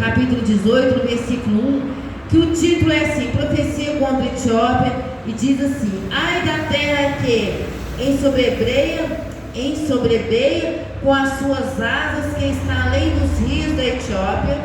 capítulo 18, no versículo 1, que o título é assim: Profecia contra a Etiópia, e diz assim: ai da terra que ensobrebeia com as suas asas, que está além dos rios da Etiópia,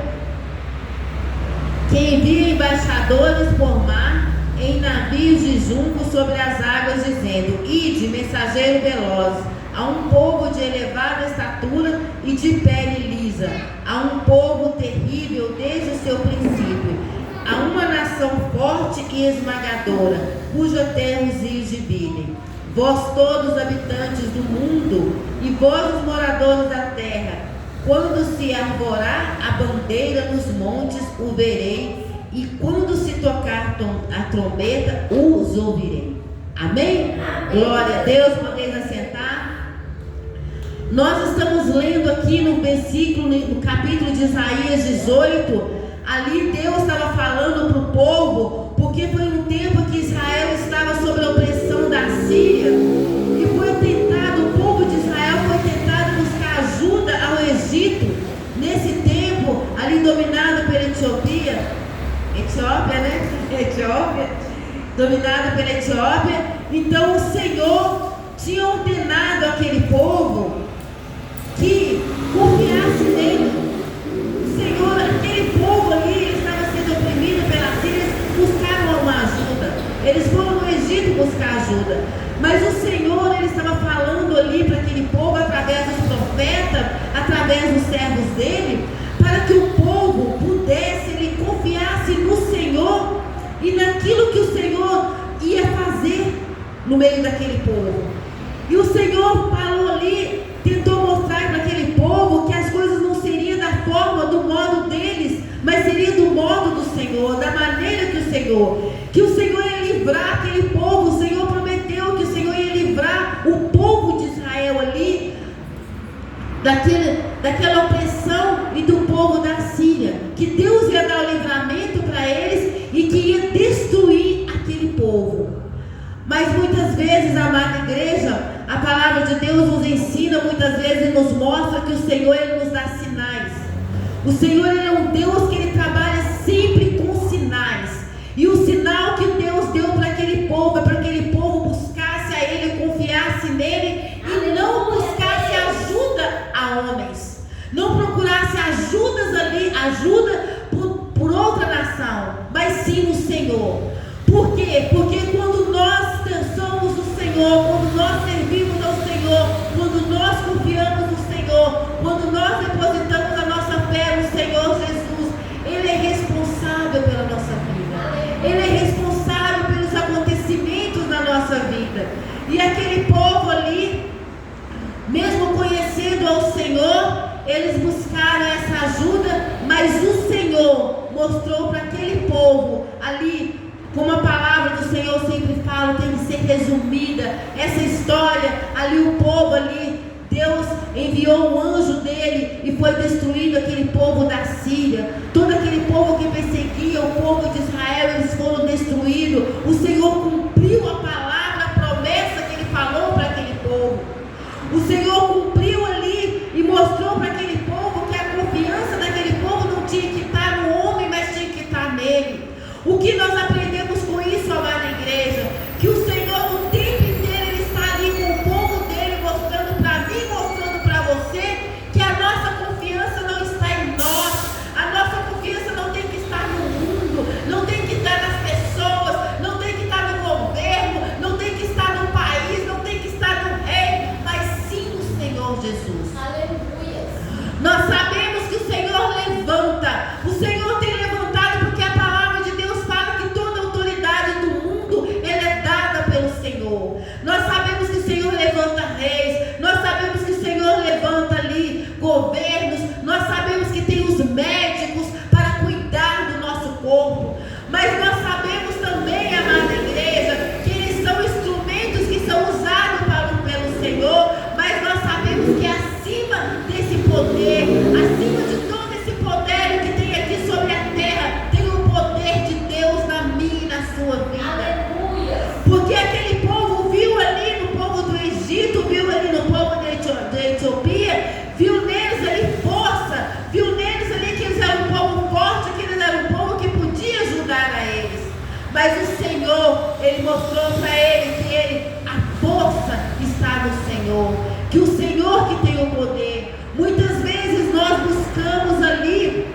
que envia embaixadores por mar em navios de junco sobre as águas, dizendo: ide, mensageiro veloz, a um povo de elevada estatura e de pele lisa, a um povo terrível desde o seu princípio, a uma nação forte e esmagadora, cuja terra os rios dividem. Vós todos habitantes do mundo, e vós os moradores da terra, quando se arvorar a bandeira nos montes, o verei, e quando se tocar a trombeta, os ouvirei. Amém? Amém. Glória a Deus. Podeis assentar. Nós estamos lendo aqui no versículo, no capítulo de Isaías 18. Ali Deus estava falando para o povo, porque foi um tempo que Israel estava sob a opressão da Síria, e foi tentado, o povo de Israel foi tentado buscar ajuda ao Egito, nesse tempo, ali dominado pela Etiópia, dominado pela Etiópia. Então o Senhor tinha ordenado àquele povo que confiasse nele. O Senhor, aquele povo ali, ele estava sendo oprimido pela Síria, eles buscaram uma ajuda, eles foram no Egito buscar ajuda, mas o Senhor, ele estava falando ali para aquele povo, através dos profetas, através dos servos dele, para que o povo pudesse, ele confiasse no Senhor e naquilo que o Senhor ia fazer no meio daquele povo. E o Senhor falou ali, tentou mostrar para aquele povo que as coisas não seriam da forma, do modo deles, mas seria do modo do Senhor, da maneira que o Senhor ia livrar aquele povo. O Senhor prometeu que o Senhor ia livrar o povo de Israel ali daquela opressão e do povo da Síria, que Deus ia dar o livramento para eles e que ia destruir aquele povo. Mas muitas vezes, amada igreja, a palavra de Deus nos ensina, muitas vezes nos mostra que o Senhor, ele nos dá sinais. O Senhor, ele é um Deus que ele trabalha sempre com sinais. E o sinal que Deus deu para aquele povo é para que aquele povo buscasse a Ele, confiasse nele e não buscasse ajuda a homens, não procurasse ajuda por outra nação, mas sim no Senhor. Por quê? Porque quando nós somos o Senhor, quando nós servimos ao Senhor, quando nós confiamos no Senhor, quando nós depositamos a nossa fé no Senhor Jesus, Ele é responsável pela nossa vida. Ele é responsável pelos acontecimentos da nossa vida. E aquele povo ali, mesmo conhecendo ao Senhor, eles buscaram essa ajuda, mas o Senhor mostrou para aquele povo ali, como a palavra do Senhor sempre fala, tem que ser resumida. Essa história, ali o povo ali, Deus enviou um anjo dele e foi destruindo aquele povo da Síria. Todo aquele povo que perseguia o povo de Israel, eles foram destruídos. O Senhor cumpriu a palavra, a promessa que ele falou para aquele povo. O Senhor cumpriu ali e mostrou para aquele povo que a confiança daquele povo não tinha que estar no homem, mas tinha que estar nele. O que nós aprendemos com isso, amada igreja? Que o Senhor, o tempo inteiro, Ele está ali com o povo dele, mostrando para mim, mostrando para você, que a nossa confiança não está em nós, a nossa confiança não tem que estar no mundo, não tem que estar nas pessoas, não tem que estar no governo, não tem que estar no país, não tem que estar no rei, mas sim no Senhor Jesus. Aleluia. Nós sabemos que o Senhor levanta, o Senhor tem levantado, porque a palavra de Deus fala que mostrou para ele que a força está no Senhor, que o Senhor que tem o poder. Muitas vezes nós buscamos ali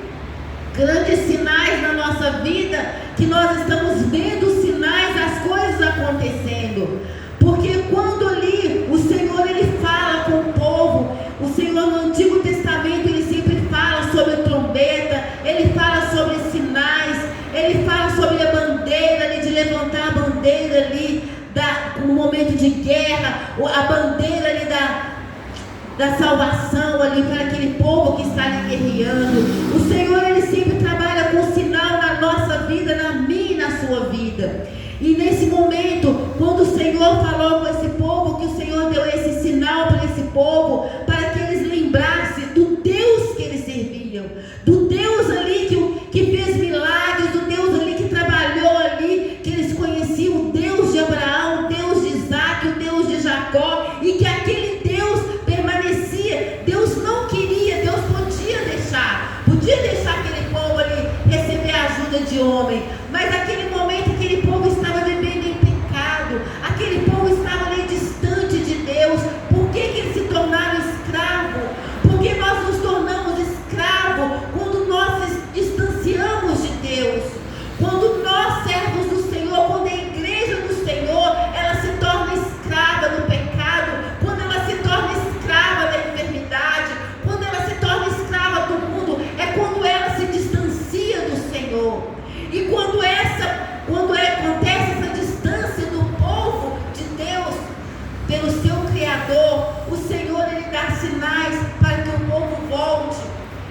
grandes sinais na nossa vida, que nós estamos vendo sinais das coisas acontecendo, porque quando ali o Senhor ele fala com o povo, o Senhor no Antigo Testamento ele sempre fala sobre trombeta, ele fala sobre sinais, ele fala sobre a bandeira ali, de levantar a bandeira ali no momento de guerra, a bandeira ali da salvação ali para aquele povo que está ali guerreando. O Senhor ele sempre trabalha com sinal na nossa vida, na minha e na sua vida. E nesse momento, quando o Senhor falou com esse povo, que o Senhor deu esse sinal para esse povo, para que eles lembrassem do Deus que eles serviam, do Deus ali que fez milagres, do Deus ali que trabalhou ali, que eles conheciam o Deus de Abraão, o Deus de Isaac, o Deus de Jacó, e que aquele Deus permanecia. Deus não queria, Deus podia deixar aquele povo ali receber a ajuda de homem, mas naquele momento aquele povo estava vivendo em pecado, aquele povo estava ali distante de Deus. Por que eles se tornaram escravos? Porque nós nos tornamos escravos quando nós nos distanciamos de Deus, quando nós, servos do Senhor, quando a igreja do Senhor, ela se torna escrava do pecado, quando ela se torna escrava da enfermidade, quando ela se torna escrava do mundo, é quando ela se distancia do Senhor. E quando acontece essa distância do povo de Deus pelo seu Criador, o Senhor ele dá sinais para que o povo volte.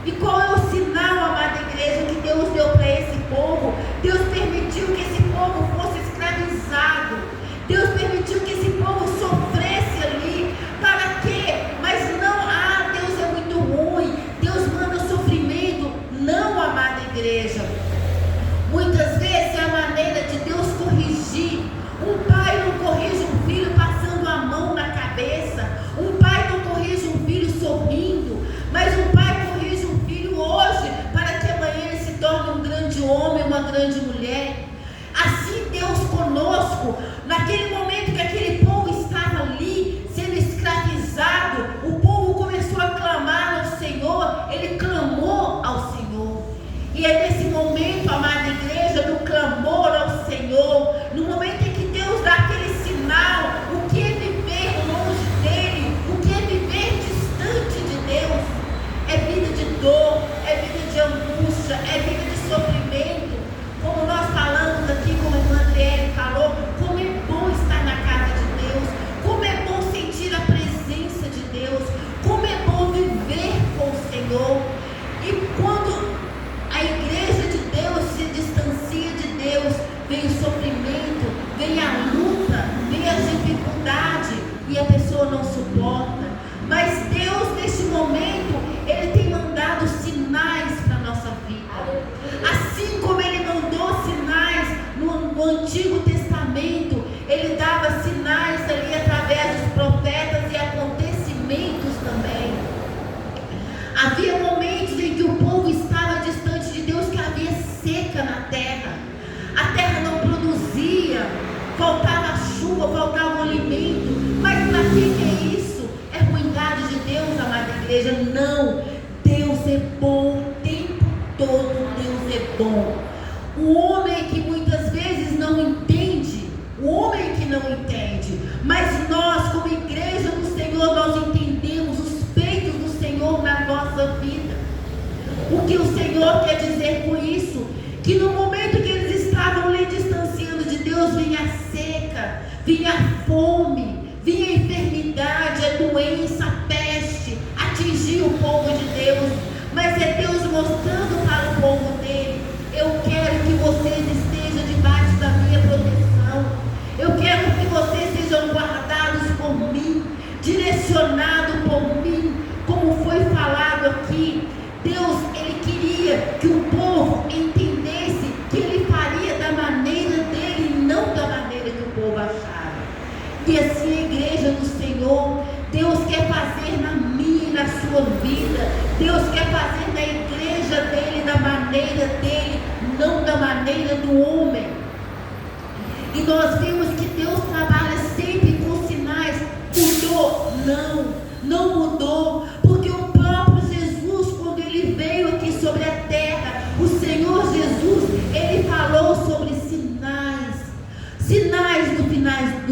E qual é o sinal, amada igreja, que Deus deu para esse povo? Deus permitiu que esse povo fosse escravizado, Deus permitiu que esse povo sofresse ali. Para quê? Mas não, Deus é muito ruim, Deus manda sofrimento. Não, amada igreja. Muitas vezes é a maneira de Deus corrigir. Um pai não corrige um filho passando a mão na cabeça. Um pai não corrige um filho sorrindo. Mas um pai corrige um filho hoje para que amanhã ele se torne um grande homem, uma grande mulher. Assim Deus conosco, naquele momento que aquele povo estava ali sendo escravizado, o povo começou a clamar ao Senhor, ele clamou ao Senhor. E é nesse momento, amada igreja, do clamor ao Senhor, no momento em que Deus dá aquele sinal, o que é viver longe dele, o que é viver distante de Deus, é vida de dor, é vida de angústia, é vida de sofrimento. Como nós falamos aqui, como a irmã Adriele falou, como é bom estar na casa de Deus, como é bom sentir a presença de Deus, como é bom viver com o Senhor. E quando a igreja de Deus se distancia de Deus, vem o sofrimento, vem a luta, vem a dificuldade e a pessoa não suporta. Mas Deus, neste momento, Ele tem mandado sinais para a nossa vida. Assim como Ele mandou sinais no Antigo Testamento, Ele dava sinais ali através dos profetas e acontecimentos também. Havia momentos em que o povo estava distante de Deus, que havia seca na terra. A terra não produzia, faltava chuva, faltava alimento. Mas para que é isso? É ruindade de Deus, amada igreja? Não, Deus é bom o tempo todo, Deus é bom. O homem que muitas vezes não entende, o homem que não entende, mas nós como igreja do Senhor, nós entendemos os feitos do Senhor na nossa vida. O que o Senhor quer dizer com isso? Que no momento que eles estavam ali distanciando de Deus, vinha a seca, vinha a fome, vinha a enfermidade, a doença, a peste, atingia o povo de Deus. Mas é Deus mostrando para o povo dele: eu quero que vocês estejam debaixo da minha proteção, eu quero que vocês sejam guardados por mim, direcionados por mim, como foi falado aqui. Deus, Ele queria que o povo entendesse que Ele faria da maneira dele e não da maneira que o povo achava. E assim a igreja do Senhor, Deus quer fazer na minha e na sua vida. Deus quer fazer na igreja dele da maneira dele, não da maneira do homem. E nós vimos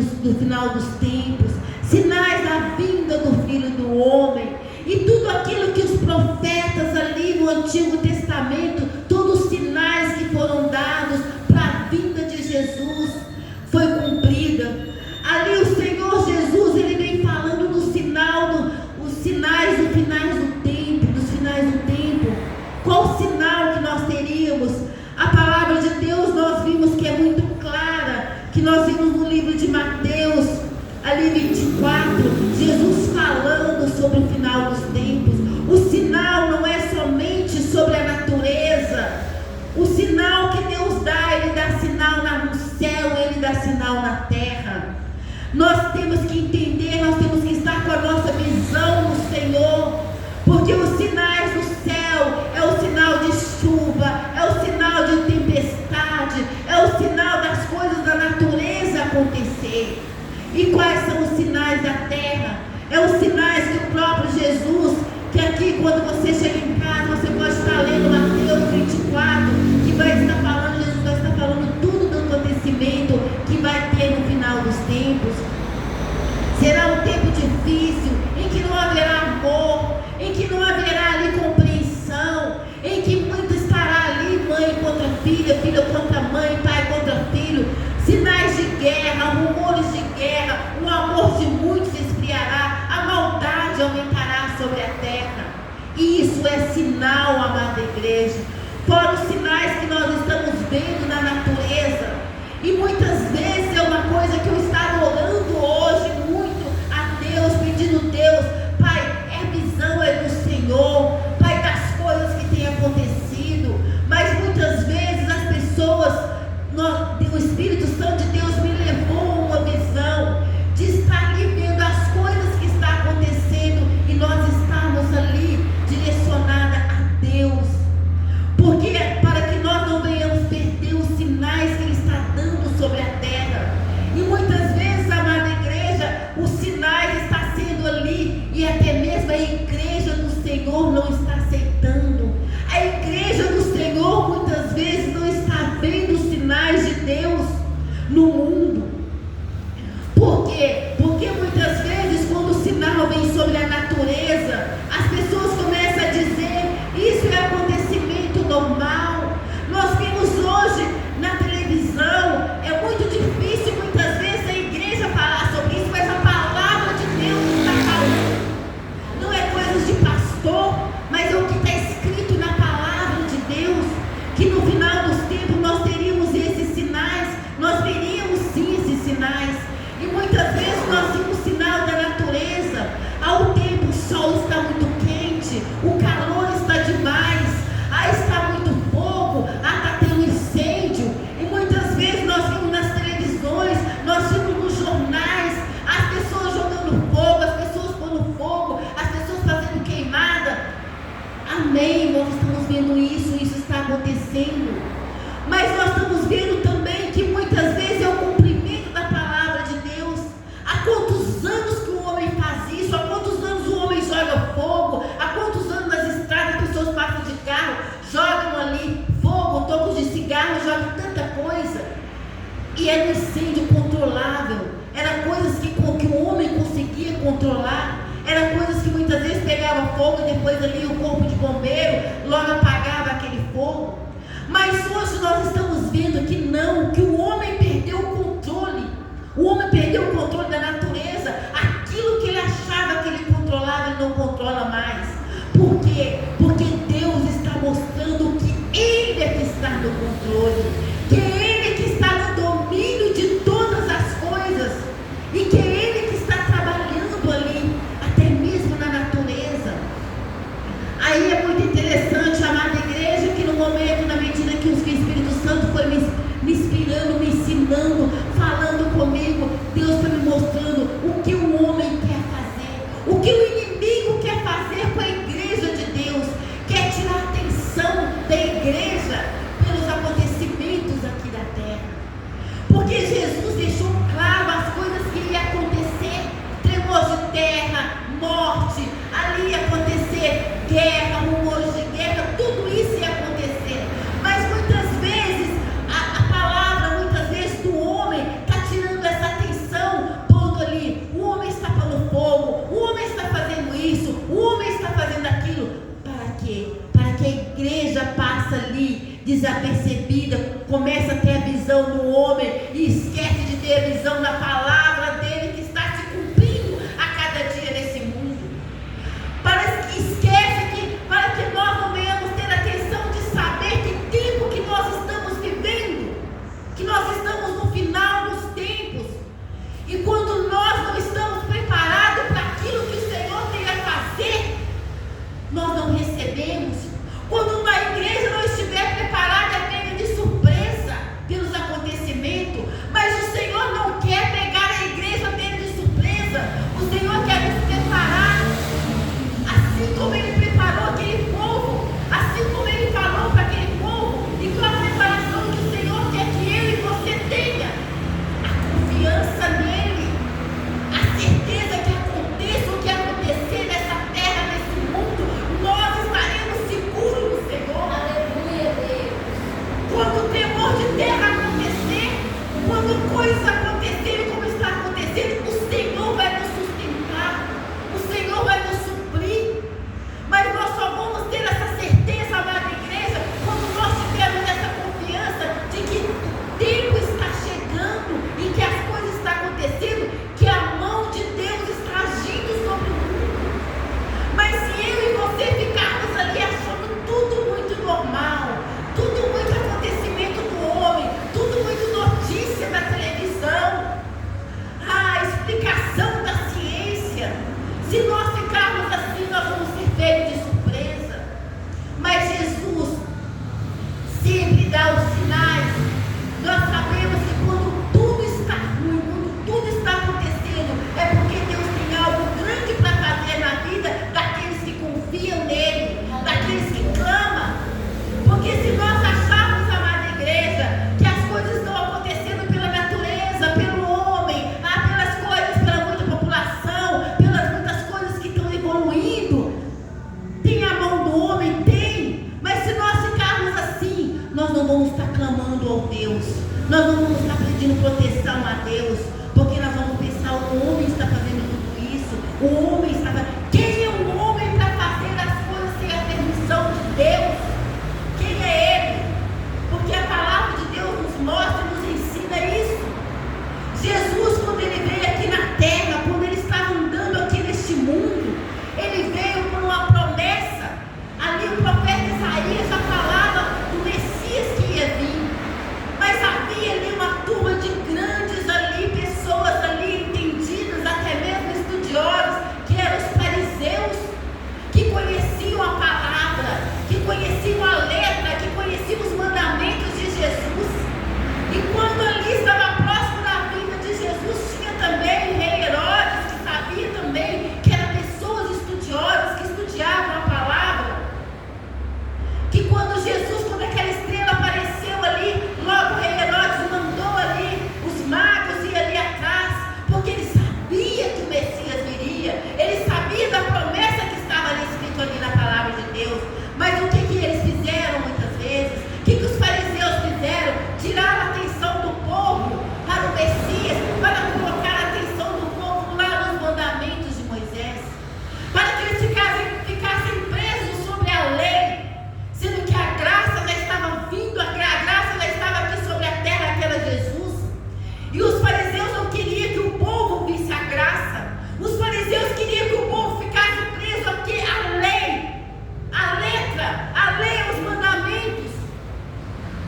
do final dos tempos, sinais da vinda do Filho do Homem, e tudo aquilo que os profetas ali no Antigo Testamento, todos os sinais que foram dados para a vinda de Jesus, foi cumprida. Ali o Senhor Jesus, ele vem falando no sinal, os sinais dos finais do tempo, qual o sinal que nós teríamos? A palavra de Deus nós vimos que é muito clara, que nós vimos no livro de Mateus, ali 24, Jesus falando sobre o final dos tempos. O sinal não é somente sobre a natureza, o sinal que Deus dá, ele dá sinal no céu, ele dá sinal na terra. Nós temos que entender, nós temos que estar com a nossa visão no Senhor, porque os sinais do céu é o sinal de chuva, é o sinal de tempestade, é o sinal das coisas da natureza acontecer. E quais são os sinais da terra? É os sinais que o próprio Jesus, que aqui quando você chega em casa, você pode estar lendo Mateus 24, que vai estar falando, Jesus vai estar falando tudo do acontecimento que vai ter no final dos tempos. Será um tempo difícil, em que não haverá amor, em que não haverá ali compreensão, em que muito estará ali mãe contra filha, filho contra mãe, pai contra filho, sinais de guerra, rumores de guerra, o amor de muitos se esfriará, a maldade aumentará sobre a terra. Isso é sinal, amada igreja, fora os sinais que nós estamos vendo na natureza. E muitas vezes é uma coisa que eu estava orando hoje muito a Deus, pedindo: Deus, Pai, a visão é do Senhor, Pai, das coisas que têm acontecido. Mas muitas vezes as pessoas, o Espírito Santo de Deus me levou a uma visão de estar ali vendo as coisas que estão acontecendo e nós estamos ali direcionada a Deus, porque para que nós não venhamos perder os sinais que Ele está dando sobre a terra. E muitas vezes, amada igreja, os sinais estão sendo ali e até mesmo a igreja do Senhor não está aceitando. A igreja do Senhor muitas vezes não está vendo os sinais de Deus no mundo. Por quê? Porque muitas vezes quando o sinal vem sobre a natureza, as pessoas começam a dizer: isso é acontecimento normal. Nós vimos hoje na televisão, é muito difícil muitas vezes a igreja falar sobre isso, mas a palavra de Deus está falando. Não é coisas de pastor, mas é o que está escrito na palavra de Deus, que no final dos tempos nós teríamos esses sinais, nós veríamos sim esses sinais. E muitas vezes nós vimos sinal da natureza. Ao tempo o sol está muito quente, o calor está demais, está muito fogo, está tendo incêndio. E muitas vezes nós vimos nas televisões, nós vimos nos jornais, as pessoas jogando fogo, as pessoas pondo fogo, as pessoas fazendo queimada. Amém, nós estamos vendo isso está acontecendo. Mas nós estamos vendo também que muitas vezes é o cumprimento da palavra de Deus. Há quantos anos que o homem faz isso? Há quantos anos o homem joga fogo? Há quantos anos nas estradas as pessoas passam de carro, jogam ali fogo, tocos de cigarro, jogam tanta coisa. E era um incêndio controlável. Era coisas que o homem conseguia controlar. Era coisas que muitas vezes pegava fogo e depois ali o corpo de bombeiro logo apagava aquele fogo. Mas hoje nós estamos vendo que não, que o homem perdeu o controle. O homem perdeu o controle da natureza. Aquilo que ele achava que ele controlava, ele não controla mais. Por quê? Porque Deus está mostrando que Ele é que está no controle, que é Ele que está no domínio de todas as coisas, e que é Ele que está trabalhando ali, até mesmo na natureza. Aí é muito interessante, amada igreja, que no momento, na medida que o Espírito Santo foi me inspirando, me ensinando, falando comigo, Deus foi me mostrando o que o homem quer fazer, o que o inimigo quer fazer com a igreja de Deus, quer tirar a atenção da igreja pelos acontecimentos aqui da terra. Porque Jesus deixou claro as coisas que iam acontecer: tremor de terra, morte, ali ia acontecer guerra, rumores de guerra, tudo isso ia acontecer. Mas muitas vezes a palavra, muitas vezes do homem, está tirando essa atenção desapercebida, começa a ter a visão do homem e esquece de ter a visão da palavra dele que está se cumprindo a cada dia nesse mundo. Parece que esquece para que nós não venhamos ter atenção de saber que tempo que nós estamos vivendo, que nós estamos no final dos tempos. E quando nós não estamos preparados para aquilo que o Senhor tem a fazer, nós não recebemos. Quando uma igreja não estiver preparada, é pega de surpresa pelos acontecimentos. Mas o Senhor não quer pegar a igreja pega de surpresa. O Senhor quer nos preparar. Assim como Ele preparou aquele povo, assim como Ele falou para aquele povo, e com a preparação que o Senhor quer que eu e você tenha. A confiança nele, a certeza que aconteça o que acontecer nessa terra, nesse mundo, nós estaremos seguros no Senhor. Aleluia, Deus. Quando o temor de terra acontecer, quando coisas acontecerem como está acontecendo, o Senhor vai nos sustentar, o Senhor vai nos suprir. Mas nós só vamos ter essa certeza, amada igreja, quando nós tivermos essa confiança de que o tempo está chegando e que as coisas estão acontecendo, que a mão de Deus está agindo sobre o mundo. Mas se eu e você ficarmos ali achando tudo muito normal, tudo muito acontecimento do homem, tudo muito notícia da televisão, a explicação da ciência, se nós ficarmos assim, nós vamos ser pegos de surpresa. Mas Jesus sempre dá os sinais. Nós sabemos que quando tudo está ruim, quando tudo está acontecendo, é porque Deus tem algo grande para fazer na vida daqueles que confiam nele, daqueles que clamam. Porque se nós acharmos, amada igreja, que as coisas estão acontecendo pela natureza, pelo homem, pelas coisas, pela muita população, pelas muitas coisas que estão evoluindo, tem a mão do homem? Tem. Mas se nós ficarmos assim, nós não vamos estar clamando ao Deus, nós não vamos estar pedindo proteção a Deus, porque nós vamos pensar: o homem está fazendo tudo isso, o homem está fazendo. Quem é o homem para fazer as coisas sem a permissão de Deus? Quem é ele? Porque a palavra de Deus nos mostra, nos ensina isso. Jesus, quando ele veio aqui na terra, quando ele estava andando aqui neste mundo, ele veio com uma promessa. Ali o profeta Isaías já falava do Messias que ia vir. Mas havia ali uma turma de grandes ali, pessoas ali entendidas, até mesmo estudiosos, que eram os fariseus, que conheciam a palavra, que conheciam a letra, que conheciam os mandamentos de Jesus. E quando ali estava próximo da vinda de Jesus, tinha também o rei Herodes, que sabia também que eram pessoas estudiosas, que estudiavam a palavra. Que quando aquela estrela apareceu ali, logo o rei Herodes mandou ali os magos ir ali atrás, porque ele sabia que o Messias viria, ele sabia da promessa que estava ali escrito ali na palavra de Deus. Mas o que eles fizeram muitas vezes? O que os fariseus fizeram? Tiraram a atenção do povo para o Messias, para colocar a atenção do povo lá nos mandamentos de Moisés, para que eles ficassem presos sobre a lei, sendo que a graça já estava vindo, a graça já estava aqui sobre a terra, que era Jesus. E os fariseus não queriam que o povo visse a graça. Os fariseus queriam que o povo ficasse preso aqui à lei, à letra, à lei, aos mandamentos.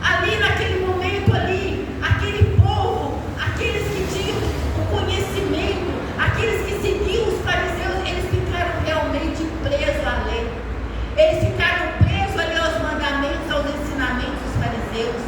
Ali naquele momento ali, aquele povo, aqueles que tinham o conhecimento, aqueles que seguiam os fariseus, eles ficaram realmente presos à lei. Eles ficaram presos ali aos mandamentos, aos ensinamentos dos fariseus.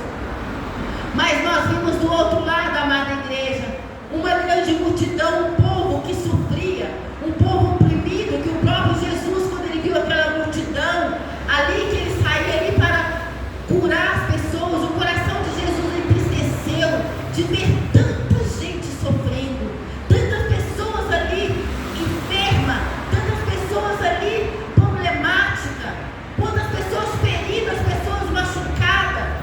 Mas nós vimos do outro lado, amada igreja, uma grande multidão, um povo que sofria, um povo oprimido, que o próprio Jesus, quando ele viu aquela multidão ali, que ele saía ali para curar as pessoas, o coração de Jesus entristeceu de ver tanta gente sofrendo, tantas pessoas ali enfermas, tantas pessoas ali problemáticas, quantas pessoas feridas, pessoas machucadas.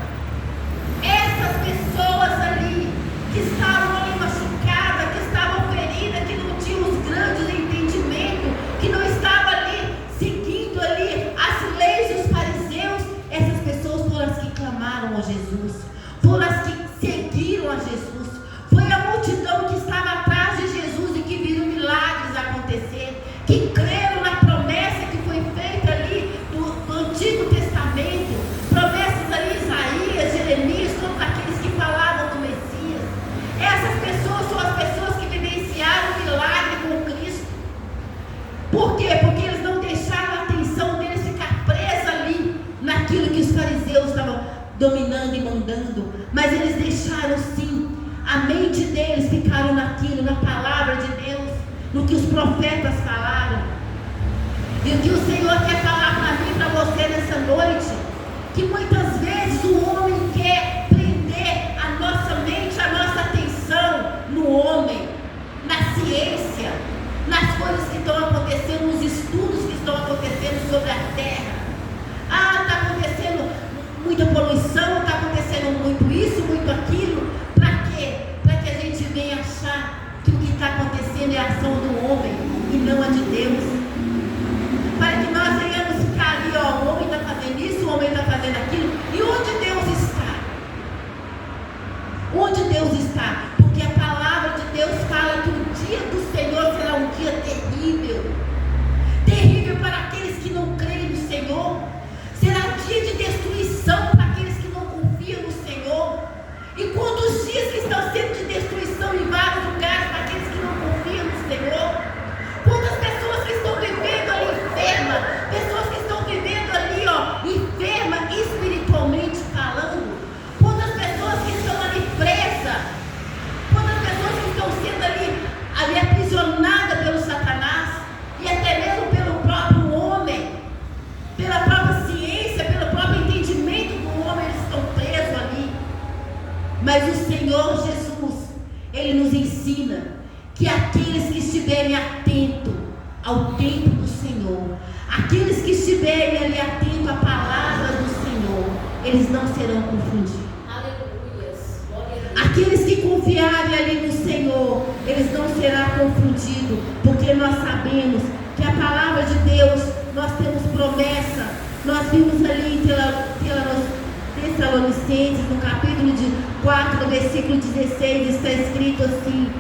Essas pessoas ali que estavam ali machucadas, que estavam feridas, que não tinham os grandes entendimentos, que não estavam ali seguindo ali as leis dos fariseus, essas pessoas foram as que clamaram a Jesus, foram as que seguiram a Jesus, foi a multidão que estava atrás de Jesus e que viram milagres acontecer, que creram na promessa que foi feita ali do Antigo Testamento, promessas ali de Isaías, Jeremias, todos aqueles que falavam do Messias. Essas pessoas são as pessoas que vivenciaram o milagre com Cristo. Por quê? Porque eles não deixaram a atenção deles ficar presa ali naquilo que os fariseus estavam dominando e mandando, mas eles deixaram sim, a mente deles ficaram naquilo, na palavra de Deus, no que os profetas falaram. E o que o Senhor quer falar para mim, para você nessa noite, que muitas vezes o homem quer prender a nossa mente, a nossa atenção no homem, na ciência, nas coisas que estão acontecendo, nos estudos que estão acontecendo sobre a terra. Está acontecendo muita poluição, está acontecendo muito isso, muito aquilo. Para quê? Para que a gente venha achar que o que está acontecendo é a ação do homem e não a de Deus. Para que nós venhamos ficar ali, o homem está fazendo isso, o homem está fazendo aquilo. E onde Deus está? Onde Deus está? Porque a palavra de Deus fala que o dia do Senhor será um dia terrível. Terrível para aqueles que não creem no Senhor. Será dia de destruição para aqueles que não confiam no Senhor. E quantos dias que estão sendo de destruição em vários lugares para aqueles que não confiam no Senhor? Quantas pessoas que estão vivendo ali enfermas, pessoas que estão vivendo ali, enfermas espiritualmente falando. Quantas pessoas que estão ali presas, quantas pessoas que estão sendo ali aprisionadas pelo Satanás, e até mesmo pelo próprio homem, pela própria ciência, pelo próprio entendimento do homem, eles estão presos ali. Mas o Senhor Jesus, Ele nos ensina que aqueles que estiverem atentos ao tempo do Senhor, aqueles que estiverem ali atentos à palavra do Senhor, eles não serão confundidos. Aqueles que confiarem ali no Senhor, eles não serão confundidos, porque nós sabemos que a palavra de Deus, nós temos promessa. Nós vimos ali em Tessalonicenses, no capítulo 4, no versículo 16, está escrito assim: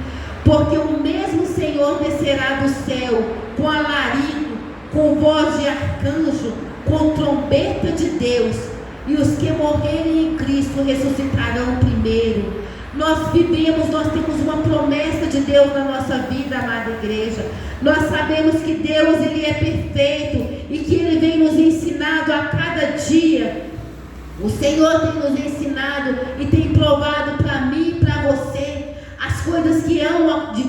porque o mesmo Senhor descerá do céu com alarido, com voz de arcanjo, com trombeta de Deus, e os que morrerem em Cristo ressuscitarão primeiro. Nós vivemos, nós temos uma promessa de Deus na nossa vida, amada igreja. Nós sabemos que Deus, Ele é perfeito e que Ele vem nos ensinando a cada dia. O Senhor tem nos ensinado e tem provado para mim e para você as coisas que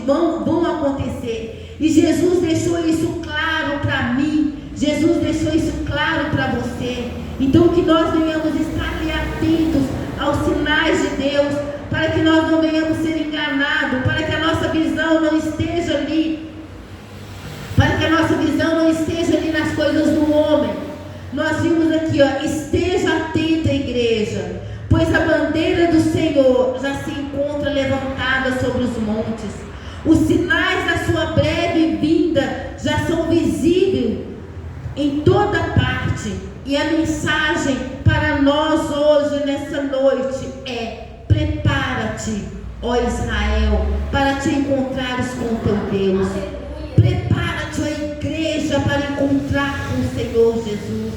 vão acontecer. E Jesus deixou isso claro para mim. Jesus deixou isso claro para você. Então que nós venhamos estar ali atentos aos sinais de Deus, para que nós não venhamos ser enganados, para que a nossa visão não esteja ali, nas coisas do homem. Nós vimos aqui, esteja atenta, igreja, pois a bandeira do Senhor já se encontra levantada sobre os montes. Os sinais da sua breve vinda já são visíveis em toda parte. E a mensagem para nós hoje, nessa noite, é: prepara-te, ó Israel, para te encontrares com o teu Deus. Prepara-te, ó igreja, para encontrar com o Senhor Jesus.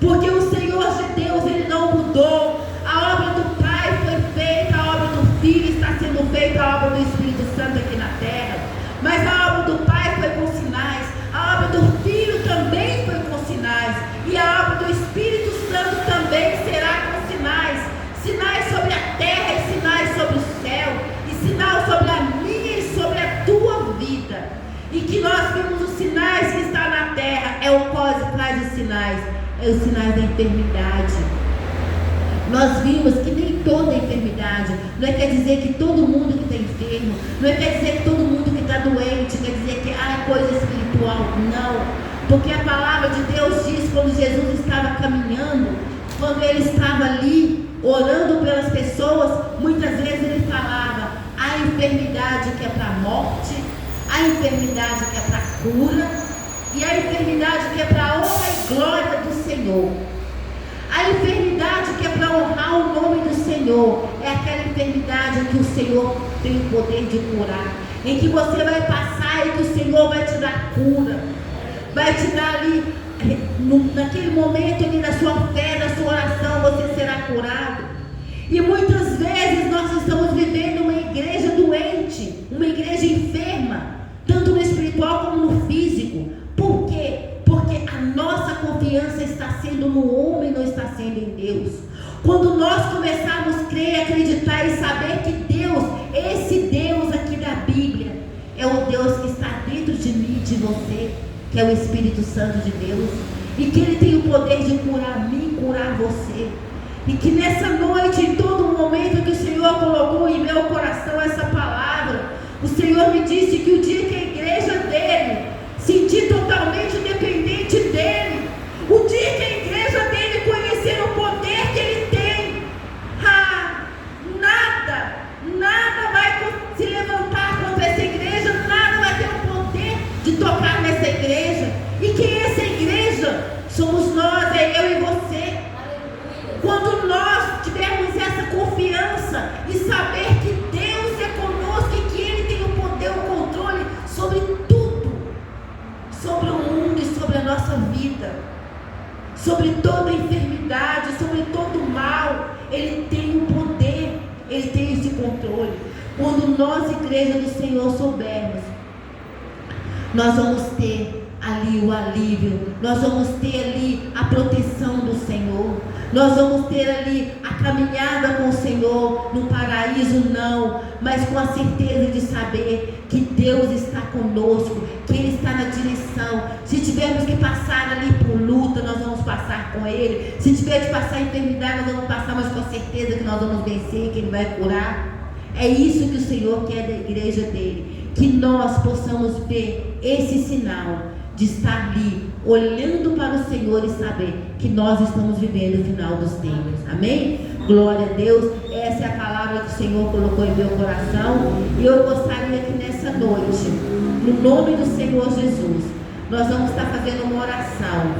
Porque o Senhor de Deus, Ele não mudou. A obra do Pai foi feita, a obra do Filho está sendo feita, a obra do Espírito Santo aqui na terra. Mas a obra do Pai foi com sinais, a obra do Filho também foi com sinais, e a obra do Espírito Santo também será com sinais. Sinais sobre a terra e sinais sobre o céu, e sinal sobre a minha e sobre a tua vida. E que nós vimos os sinais que está na terra, é o quais os sinais, é os sinais da enfermidade. Nós vimos que nem toda enfermidade, não quer dizer que todo mundo que está enfermo, não quer dizer que todo mundo que está doente, quer dizer que é coisa espiritual, não. Porque a palavra de Deus diz, quando Jesus estava caminhando, quando Ele estava ali, orando pelas pessoas, muitas vezes Ele falava: a enfermidade que é para a morte, a enfermidade que é para a cura, e a enfermidade que é para a honra e glória do Senhor. A enfermidade que é para honrar Senhor é aquela enfermidade em que o Senhor tem o poder de curar, em que você vai passar e que o Senhor vai te dar cura, vai te dar ali, naquele momento ali da sua fé, da sua oração, você será curado. E muitas vezes nós estamos vivendo uma igreja doente, uma igreja enferma, tanto no espiritual como no físico. Por quê? Porque a nossa confiança está sendo no homem, não está sendo em Deus. Quando nós começarmos a crer, acreditar e saber que Deus, esse Deus aqui da Bíblia, é o Deus que está dentro de mim e de você, que é o Espírito Santo de Deus, e que Ele tem o poder de curar mim, curar você. E que nessa noite, em todo momento que o Senhor colocou em meu coração essa palavra, o Senhor me disse que o dia que a igreja dele sentir totalmente dependente dele, o dia que a igreja dele conhecer o poder que ele tem, nada vai se levantar contra essa igreja, nada vai ter o poder de tocar nessa igreja. E que essa igreja somos nós, é eu e você. Quando nós tivermos essa confiança e saber que Deus é conosco e que Ele tem o poder, o controle sobre tudo, sobre o mundo e sobre a nossa vida, sobre toda enfermidade, sobre todo mal, Ele tem o poder, Ele tem esse controle. Quando nós, igreja do Senhor, soubermos, nós vamos ter ali o alívio, nós vamos ter ali a proteção do Senhor, nós vamos ter ali a caminhada com o Senhor, no paraíso não, mas com a certeza de saber que Deus está conosco, que Ele está na direção. Se tivermos que passar ali por luta, nós vamos passar com Ele. Se tiver de passar enfermidade, nós vamos passar, mas com a certeza que nós vamos vencer, que Ele vai curar. É isso que o Senhor quer da igreja dele, que nós possamos ver esse sinal de estar ali, olhando para o Senhor e saber que nós estamos vivendo o final dos tempos. Amém? Glória a Deus. Essa é a palavra que o Senhor colocou em meu coração. E eu gostaria que nessa noite, no nome do Senhor Jesus, nós vamos estar fazendo uma oração.